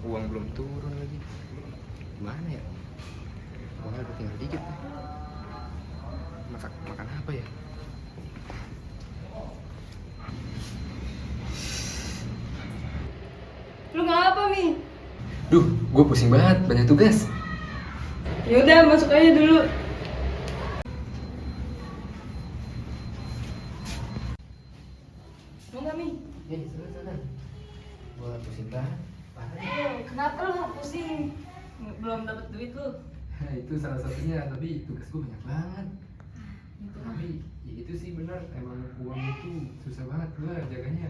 uang belum turun lagi. Gimana ya? Uangnya udah tinggal dikit. Makan apa ya? Lu ngapa, Mi? Duh, gue pusing banget, banyak tugas. Yaudah, masuk aja dulu. Mau nggak, Mi? Sana. Gue pusing banget. Kenapa lu pusing? Belum dapat duit lu? Nah, itu salah satunya, tapi tugas gue banyak banget. Tapi ya itu sih benar, emang uang itu susah banget gue jaganya.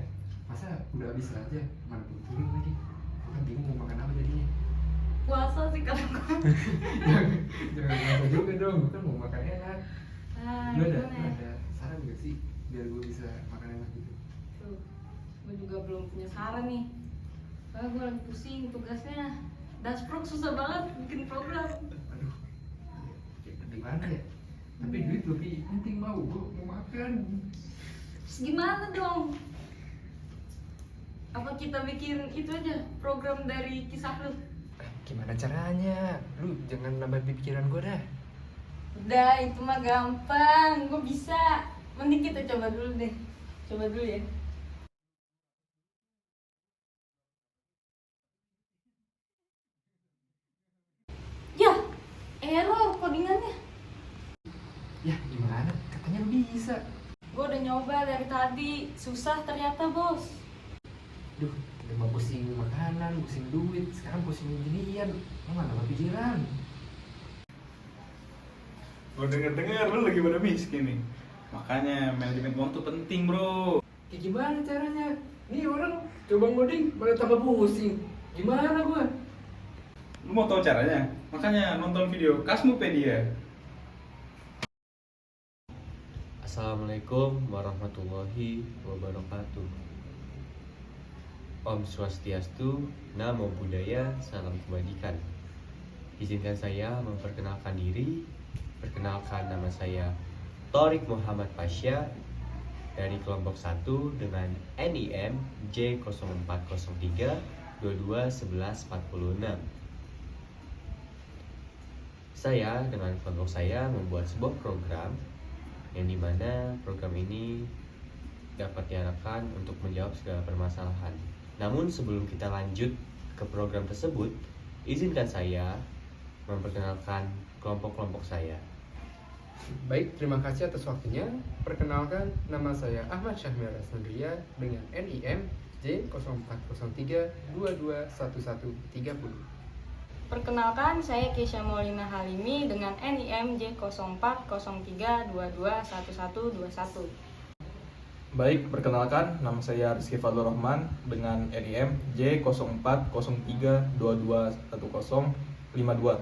Masa udah habis aja, mana belum turun lagi. Gue kan bingung mau makan apa jadinya. Puasa sih kalau gua. Jangan puasa juga dong, gue kan mau makan enak. Lu Gimana ya? ada saran gak sih biar gue bisa makan enak gitu? Tuh, gue juga belum punya saran nih. Soalnya gue lagi pusing tugasnya. Dashboard susah banget bikin program. Aduh, gimana ya? Tapi duit lebih penting, mau gue mau makan. Terus gimana dong? Apa kita bikin itu aja, program dari kisah lu? Gimana caranya? Lu jangan nambah pikiran gue dah. Udah, itu mah gampang, gue bisa. Mending kita coba dulu deh. Coba dulu ya. Ya, error codingannya. Ya gimana? Katanya lu bisa. Gue udah nyoba dari tadi, susah ternyata bos. Duh, udah mau pusing makanan, pusing duit, sekarang pusing ginian. Lu mana nambah pikiran? Gue denger lu lagi pada miskin nih. Makanya manajemen uang tuh penting, bro. Ya gimana caranya? Nih orang coba ngoding malah tambah pusing. Gimana gua? Lu mau tahu caranya? Makanya nonton video Kasmopedia. Assalamualaikum warahmatullahi wabarakatuh. Om Swastiastu, Namo Buddhaya, Salam Kebajikan. Izinkan saya memperkenalkan diri. Perkenalkan, nama saya Thorik Muhammad Pasha dari kelompok 1 dengan NIM J0403 221146. Saya dengan kelompok saya membuat sebuah program yang dimana program ini dapat diharapkan untuk menjawab segala permasalahan. Namun sebelum kita lanjut ke program tersebut, izinkan saya memperkenalkan kelompok-kelompok saya. Baik, terima kasih atas waktunya. Perkenalkan, nama saya Ahmad Syahmir Rasnandria dengan NIM J0403 221130. Perkenalkan, saya Keisha Maulina Halimi dengan NIM J0403 221121. Baik, perkenalkan, nama saya Rizky Fadlur Rahman dengan NIM J0403221052.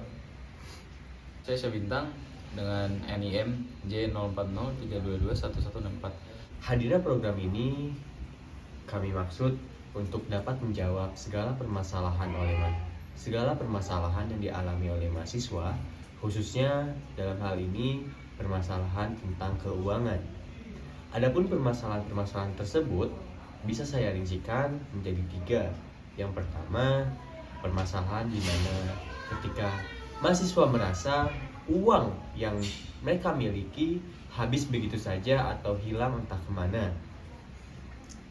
Saya Syabintang dengan NIM J0403221164. Hadirnya program ini kami maksud untuk dapat menjawab segala permasalahan yang dialami oleh mahasiswa, khususnya dalam hal ini permasalahan tentang keuangan. Adapun permasalahan-permasalahan tersebut bisa saya rincikan menjadi 3. Yang pertama, permasalahan di mana ketika mahasiswa merasa uang yang mereka miliki habis begitu saja atau hilang entah kemana.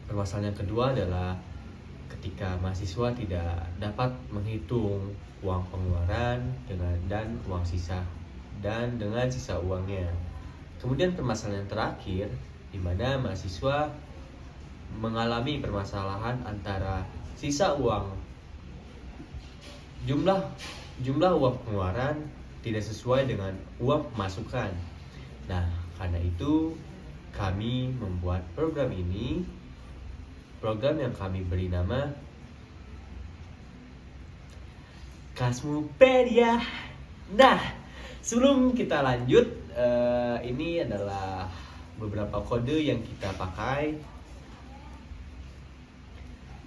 Permasalahan yang kedua adalah ketika mahasiswa tidak dapat menghitung uang pengeluaran dan uang sisa dan dengan sisa uangnya. Kemudian permasalahan yang terakhir di mana mahasiswa mengalami permasalahan antara sisa uang jumlah uang pengeluaran tidak sesuai dengan uang pemasukan. Nah, karena itu kami membuat program ini, program yang kami beri nama Kasmopedia. Nah, sebelum kita lanjut, ini adalah beberapa kode yang kita pakai.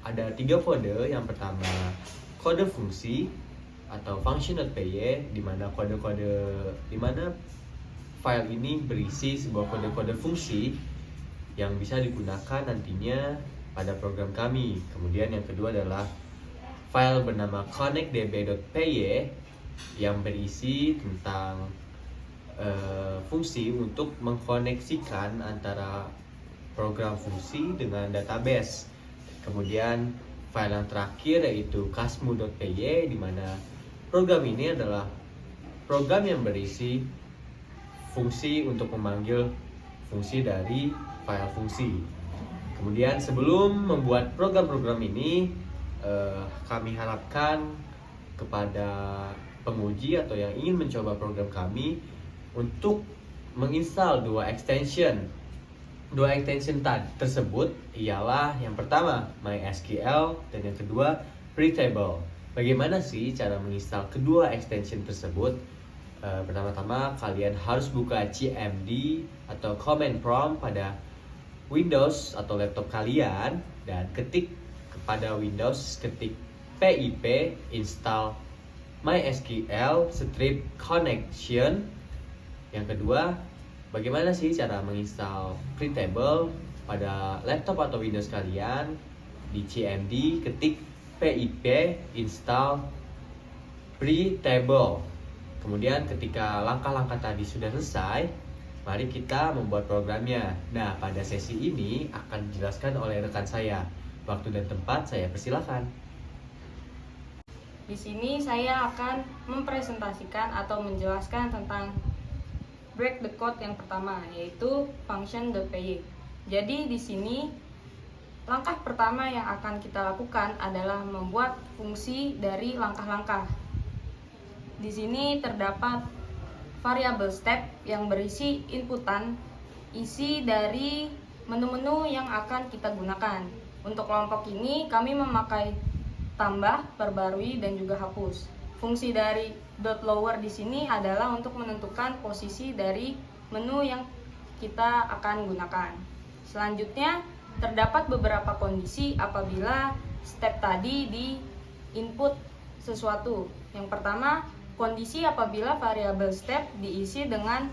Ada 3 kode. Yang pertama, kode fungsi atau function.py, di mana file ini berisi sebuah kode-kode fungsi yang bisa digunakan nantinya pada program kami. Kemudian yang kedua adalah file bernama connectdb.py yang berisi tentang fungsi untuk mengkoneksikan antara program fungsi dengan database. Kemudian file yang terakhir yaitu kasmu.py, di mana program ini adalah program yang berisi fungsi untuk memanggil fungsi dari file fungsi. Kemudian sebelum membuat program-program ini, kami harapkan kepada penguji atau yang ingin mencoba program kami untuk menginstal dua extension tersebut ialah yang pertama MySQL dan yang kedua Pretable. Bagaimana sih cara menginstal kedua extension tersebut? Pertama-tama kalian harus buka CMD atau command prompt pada Windows atau laptop kalian dan ketik kepada Windows, ketik pip install MySQL strip connection. Yang kedua, bagaimana sih cara menginstal Pretable pada laptop atau Windows kalian? Di CMD ketik pip install Pretable. Kemudian ketika langkah-langkah tadi sudah selesai, mari kita membuat programnya. Nah, pada sesi ini akan dijelaskan oleh rekan saya. Waktu dan tempat saya persilakan. Di sini saya akan mempresentasikan atau menjelaskan tentang break the code yang pertama, yaitu function.py. Jadi di sini langkah pertama yang akan kita lakukan adalah membuat fungsi dari langkah-langkah. Di sini terdapat variable step yang berisi inputan isi dari menu-menu yang akan kita gunakan. Untuk kelompok ini kami memakai tambah, perbarui, dan juga hapus. Fungsi dari .lower di sini adalah untuk menentukan posisi dari menu yang kita akan gunakan. Selanjutnya, terdapat beberapa kondisi apabila step tadi di input sesuatu. Yang pertama, kondisi apabila variable step diisi dengan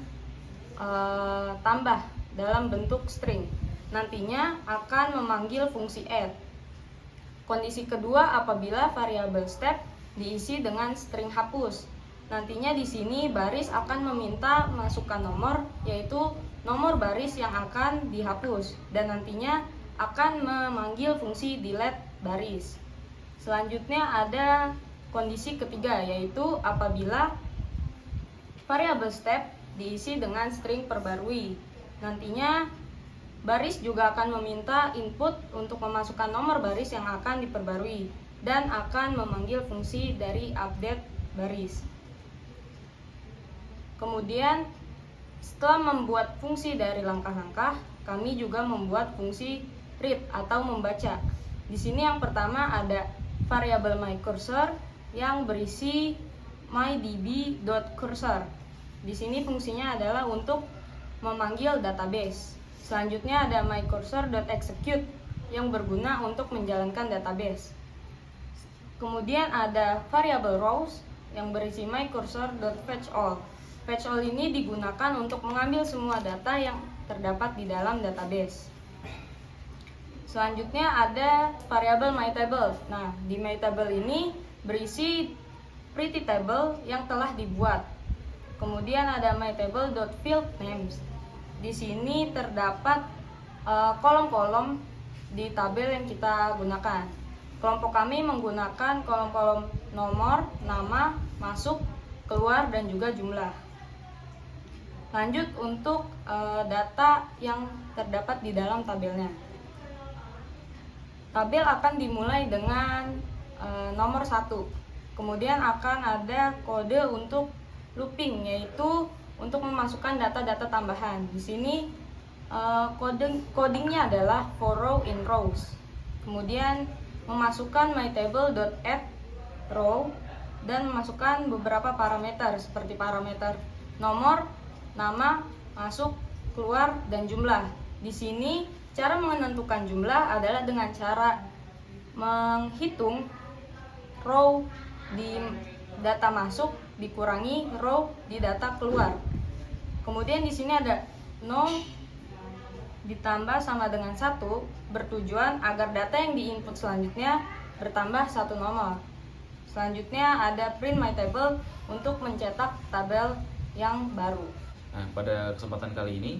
tambah dalam bentuk string. Nantinya akan memanggil fungsi add. Kondisi kedua apabila variable step diisi dengan string hapus. Nantinya di sini baris akan meminta masukkan nomor, yaitu nomor baris yang akan dihapus, dan nantinya akan memanggil fungsi delete baris. Selanjutnya ada kondisi ketiga, yaitu apabila variable step diisi dengan string perbarui. Nantinya baris juga akan meminta input untuk memasukkan nomor baris yang akan diperbarui dan akan memanggil fungsi dari update baris. Kemudian setelah membuat fungsi dari langkah-langkah, kami juga membuat fungsi read atau membaca. Di sini yang pertama ada variable myCursor yang berisi mydb.cursor. Di sini fungsinya adalah untuk memanggil database. Selanjutnya ada myCursor.execute yang berguna untuk menjalankan database. Kemudian ada variable rows yang berisi myCursor.fetchAll. FetchAll ini digunakan untuk mengambil semua data yang terdapat di dalam database. Selanjutnya ada variable myTable. Nah, di myTable ini berisi pretty table yang telah dibuat. Kemudian ada myTable.fieldNames. Di sini terdapat kolom-kolom di tabel yang kita gunakan. Kelompok kami menggunakan kolom-kolom nomor, nama, masuk, keluar, dan juga jumlah. Lanjut untuk data yang terdapat di dalam tabelnya. Tabel akan dimulai dengan nomor 1. Kemudian akan ada kode untuk looping, yaitu untuk memasukkan data-data tambahan. Di sini codingnya adalah for row in rows. Kemudian memasukkan myTable.add row dan memasukkan beberapa parameter seperti parameter nomor, nama, masuk, keluar, dan jumlah. Di sini cara menentukan jumlah adalah dengan cara menghitung row di data masuk dikurangi row di data keluar. Kemudian di sini ada 0 ditambah sama dengan 1 bertujuan agar data yang diinput selanjutnya bertambah 1 nomor. selanjutnya ada print my table untuk mencetak tabel yang baru. Nah, pada kesempatan kali ini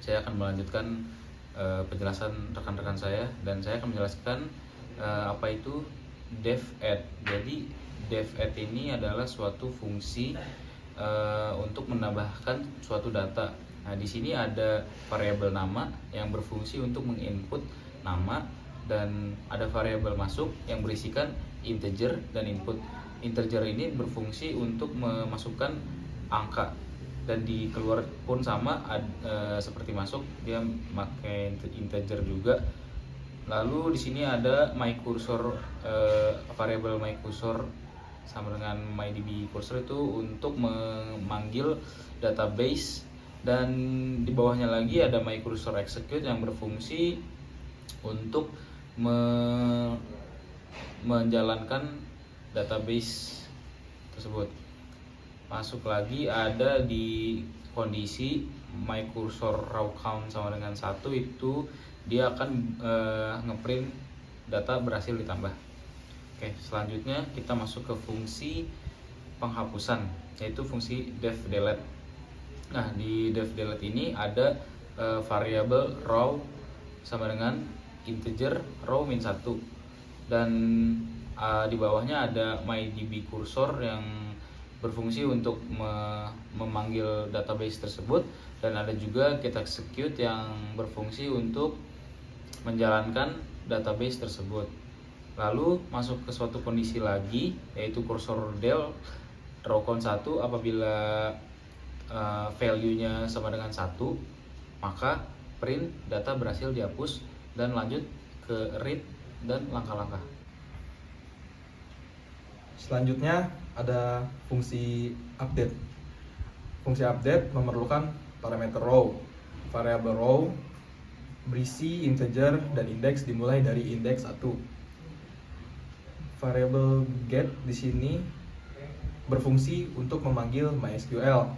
saya akan melanjutkan penjelasan rekan-rekan saya, dan saya akan menjelaskan apa itu dev-add. Jadi dev-add ini adalah suatu fungsi untuk menambahkan suatu data. Nah, di sini ada variabel nama yang berfungsi untuk menginput nama, dan ada variabel masuk yang berisikan integer dan input. Integer ini berfungsi untuk memasukkan angka, dan di keluar pun sama seperti masuk, dia pakai integer juga. Lalu di sini ada my cursor, variabel my cursor sama dengan mydb cursor itu untuk memanggil database, dan di bawahnya lagi ada my cursor execute yang berfungsi untuk menjalankan database tersebut. Masuk lagi ada di kondisi my cursor raw count sama dengan 1, itu dia akan ngeprint data berhasil ditambah. Oke, selanjutnya kita masuk ke fungsi penghapusan, yaitu fungsi def delete. Nah, di def delete ini ada variabel raw sama dengan integer raw min 1, dan di bawahnya ada mydb cursor yang berfungsi untuk memanggil database tersebut, dan ada juga get execute yang berfungsi untuk menjalankan database tersebut. Lalu masuk ke suatu kondisi lagi, yaitu cursor del raw count 1. Apabila value-nya sama dengan 1, maka print data berhasil dihapus, dan lanjut ke read dan langkah-langkah. Selanjutnya ada fungsi update. Fungsi update memerlukan parameter row. Variabel row berisi integer dan indeks dimulai dari indeks 1. Variabel get di sini berfungsi untuk memanggil MySQL.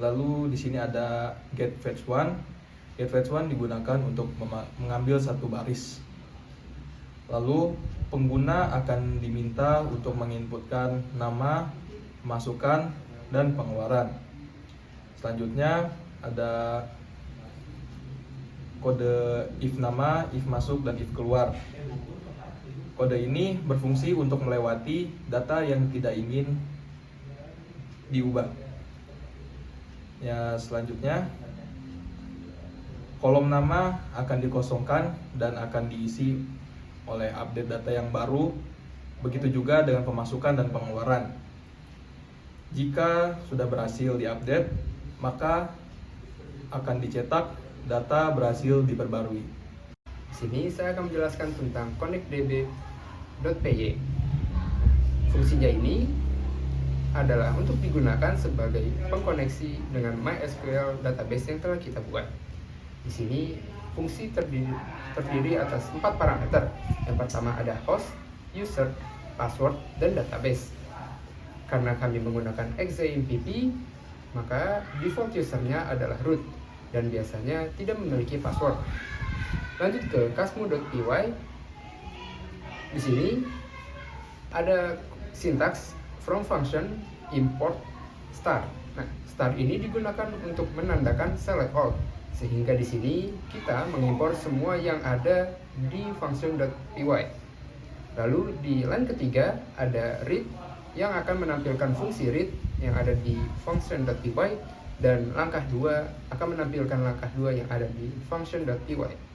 Lalu di sini ada get fetch one. Get fetch one digunakan untuk mengambil satu baris. Lalu pengguna akan diminta untuk menginputkan nama, masukan, dan pengeluaran. Selanjutnya ada kode if nama, if masuk, dan if keluar. Kode ini berfungsi untuk melewati data yang tidak ingin diubah. Ya, selanjutnya kolom nama akan dikosongkan dan akan diisi oleh update data yang baru. Begitu juga dengan pemasukan dan pengeluaran. Jika sudah berhasil diupdate, maka akan dicetak data berhasil diperbarui. Di sini saya akan menjelaskan tentang connectdb.py. Fungsinya ini adalah untuk digunakan sebagai pengkoneksi dengan MySQL database yang telah kita buat. Di sini fungsi terdiri atas 4 parameter. Yang pertama ada host, user, password, dan database. Karena kami menggunakan XAMPP, maka default usernya adalah root dan biasanya tidak memiliki password. Lanjut ke kasmu.py. Di sini ada sintaks from function import star. Nah, star ini digunakan untuk menandakan select all, sehingga di sini kita mengimpor semua yang ada di function.py. Lalu di line ketiga ada read yang akan menampilkan fungsi read yang ada di function.py, dan langkah 2 akan menampilkan langkah 2 yang ada di function.py.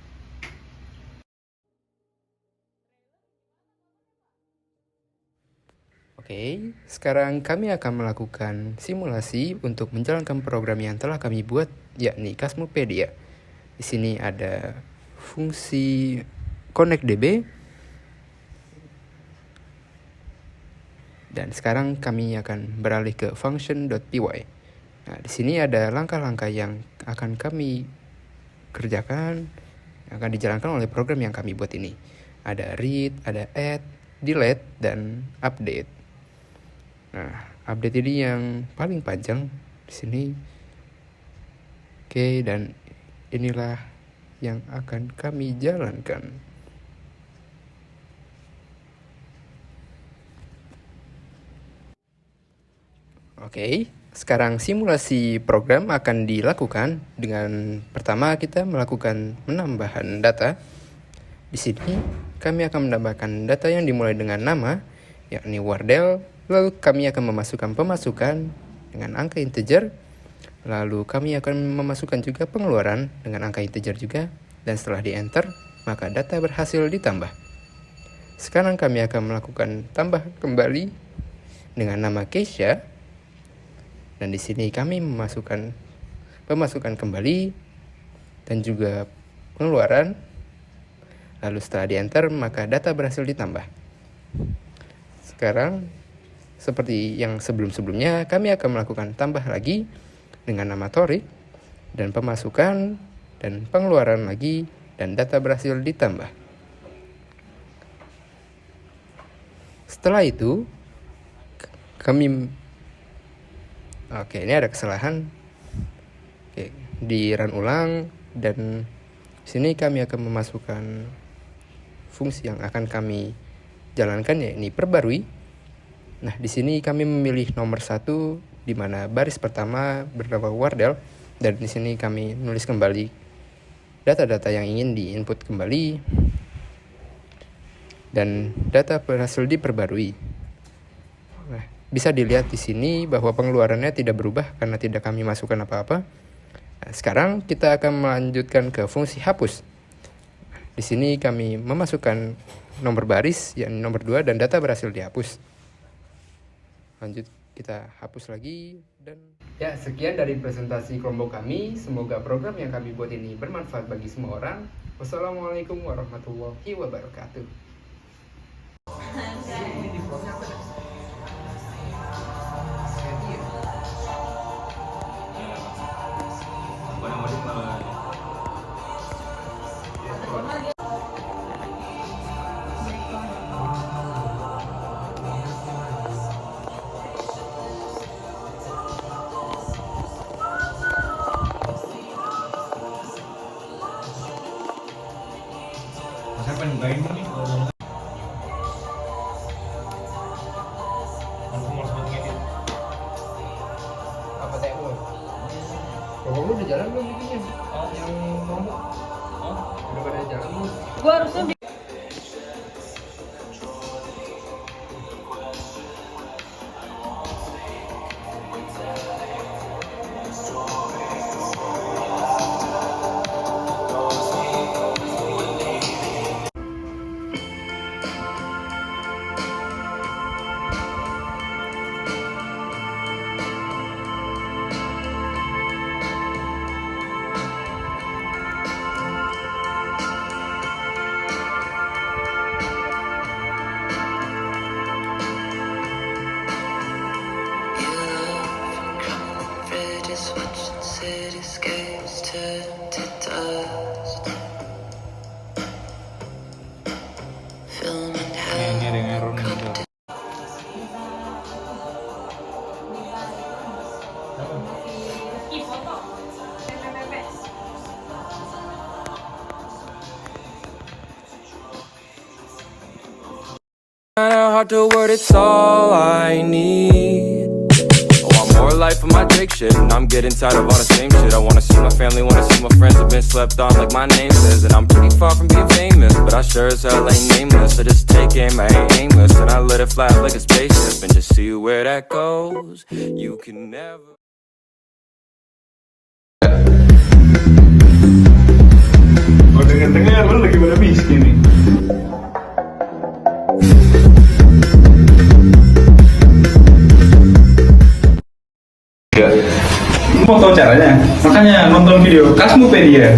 Oke, sekarang kami akan melakukan simulasi untuk menjalankan program yang telah kami buat, yakni Kasmopedia. Di sini ada fungsi connectdb. Dan sekarang kami akan beralih ke function.py. Nah, di sini ada langkah-langkah yang akan kami kerjakan, yang akan dijalankan oleh program yang kami buat ini. Ada read, ada add, delete, dan update. Nah, update ini yang paling panjang di sini. Oke, dan inilah yang akan kami jalankan. Oke, sekarang simulasi program akan dilakukan dengan pertama kita melakukan penambahan data. Di sini kami akan menambahkan data yang dimulai dengan nama, yakni Wardell. Lalu kami akan memasukkan pemasukan dengan angka integer. Lalu kami akan memasukkan juga pengeluaran dengan angka integer juga. Dan setelah di enter, maka data berhasil ditambah. Sekarang kami akan melakukan tambah kembali dengan nama Keisha. Dan di sini kami memasukkan pemasukan kembali dan juga pengeluaran. Lalu setelah di enter, maka data berhasil ditambah. Sekarang, seperti yang sebelum-sebelumnya, kami akan melakukan tambah lagi dengan nama Tori, dan pemasukan dan pengeluaran lagi, dan data berhasil ditambah. Setelah itu, ini ada kesalahan. Oke, di run ulang, dan sini kami akan memasukkan fungsi yang akan kami jalankan, yakni perbarui. Nah, di sini kami memilih nomor 1 di mana baris pertama bernama Wardell, dan di sini kami nulis kembali data-data yang ingin diinput kembali dan data berhasil diperbarui. Nah, bisa dilihat di sini bahwa pengeluarannya tidak berubah karena tidak kami masukkan apa-apa. Nah, sekarang kita akan melanjutkan ke fungsi hapus. Di sini kami memasukkan nomor baris yang nomor 2 dan data berhasil dihapus. Lanjut, kita hapus lagi. Dan ya, sekian dari presentasi kelompok kami. Semoga program yang kami buat ini bermanfaat bagi semua orang. Wassalamualaikum warahmatullahi wabarakatuh. Siapa yang bukain nih? Apa TO? Pokoknya lu udah jalan belum bikinnya? Yang kelompok? Udah pada jalan belum? Gua harusnya Watching cityscapes turn to dust. Filming Ini ada yang error nih. Bro. Kinda hard to word, it's all I need. I want more life of my Drake shit, and I'm getting tired of all the same shit. I wanna see my family, wanna see my friends. I've been slept on like my name says, and I'm pretty far from being famous, but I sure as hell ain't nameless. I just take aim, I ain't aimless, and I let it fly like a spaceship, and just see where that goes. You can never. Oh, dengar-dengar lu lagi pada miskin nih. Ya, lu mau tahu caranya? Makanya nonton video Kasmopedia.